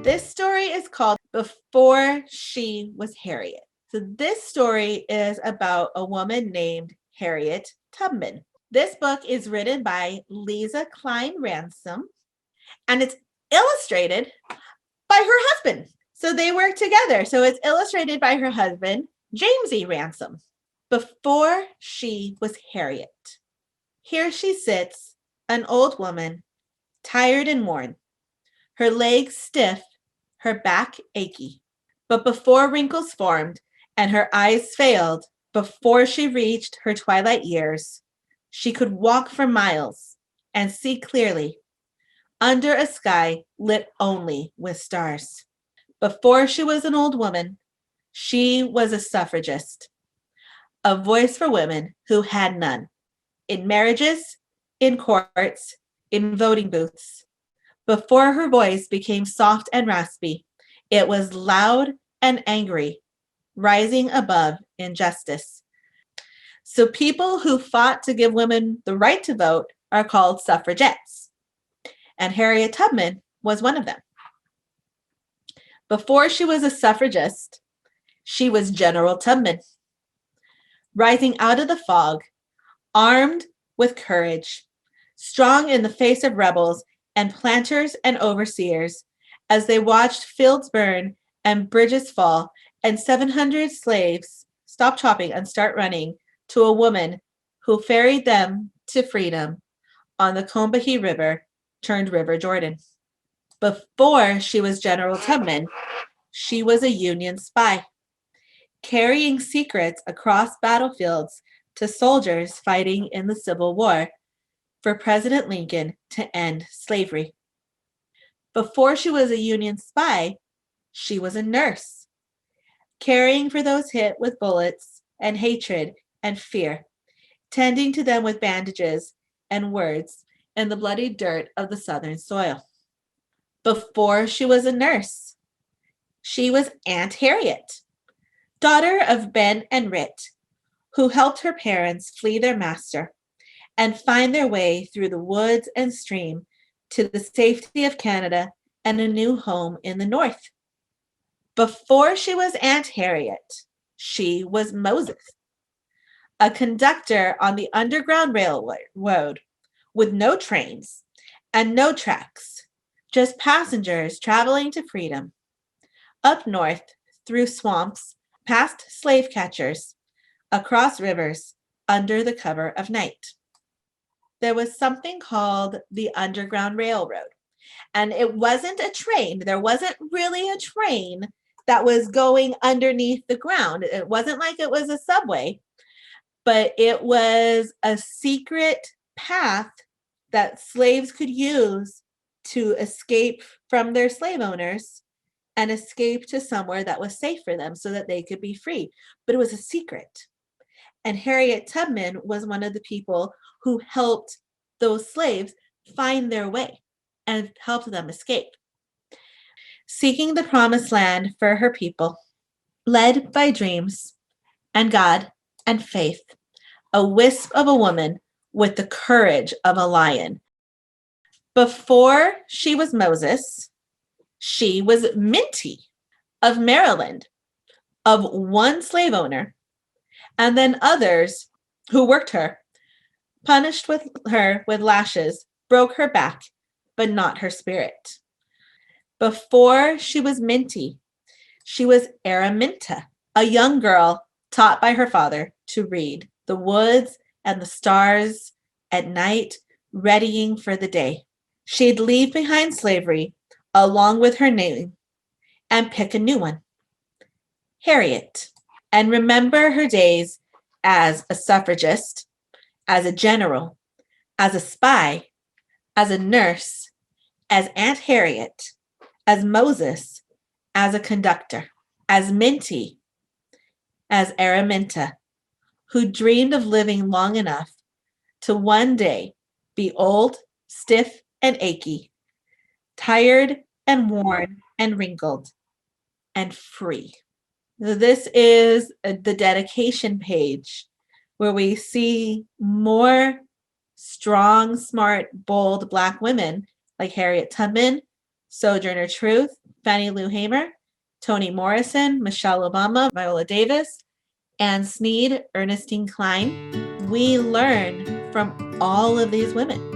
This story is called Before She Was Harriet. So this story is about a woman named Harriet Tubman. This book is written by Lesa Cline-Ransome, and it's illustrated by her husband. So they work together. So it's illustrated by her husband, James E. Ransome. Before She Was Harriet. Here she sits, an old woman, tired and worn, her legs stiff, her back achy. But before wrinkles formed and her eyes failed, before she reached her twilight years, she could walk for miles and see clearly under a sky lit only with stars. Before she was an old woman, she was a suffragist, a voice for women who had none, in marriages, in courts, in voting booths. Before her voice became soft and raspy, it was loud and angry, rising above injustice. So people who fought to give women the right to vote are called suffragettes. And Harriet Tubman was one of them. Before she was a suffragist, she was General Tubman. Rising out of the fog, armed with courage, strong in the face of rebels and planters and overseers, as they watched fields burn and bridges fall and 700 slaves stop chopping and start running to a woman who ferried them to freedom on the Combahee River, turned River Jordan. Before she was General Tubman, she was a Union spy, carrying secrets across battlefields to soldiers fighting in the Civil War for President Lincoln to end slavery. Before she was a Union spy, she was a nurse, caring for those hit with bullets and hatred and fear, tending to them with bandages and words in the bloody dirt of the Southern soil. Before she was a nurse, she was Aunt Harriet, daughter of Ben and Rit, who helped her parents flee their master and find their way through the woods and stream to the safety of Canada and a new home in the North. Before she was Aunt Harriet, she was Moses, a conductor on the Underground Railroad with no trains and no tracks, just passengers traveling to freedom. Up north, through swamps, past slave catchers, across rivers, under the cover of night. There was something called the Underground Railroad. And it wasn't a train. There wasn't really a train that was going underneath the ground. It wasn't like it was a subway, but it was a secret path that slaves could use to escape from their slave owners and escape to somewhere that was safe for them so that they could be free. But it was a secret. And Harriet Tubman was one of the people who helped those slaves find their way and helped them escape. Seeking the promised land for her people, led by dreams and God and faith, a wisp of a woman with the courage of a lion. Before she was Moses, she was Minty of Maryland, of one slave owner, and then others who worked her, punished her with lashes, broke her back, but not her spirit. Before she was Minty, she was Araminta, a young girl taught by her father to read the woods and the stars at night, readying for the day. She'd leave behind slavery along with her name and pick a new one, Harriet, and remember her days as a suffragist, as a general, as a spy, as a nurse, as Aunt Harriet, as Moses, as a conductor, as Minty, as Araminta, who dreamed of living long enough to one day be old, stiff, and achy, tired and worn and wrinkled, and free. So this is the dedication page where we see more strong, smart, bold Black women like Harriet Tubman, Sojourner Truth, Fannie Lou Hamer, Toni Morrison, Michelle Obama, Viola Davis, Anne Sneed, Ernestine Klein. We learn from all of these women.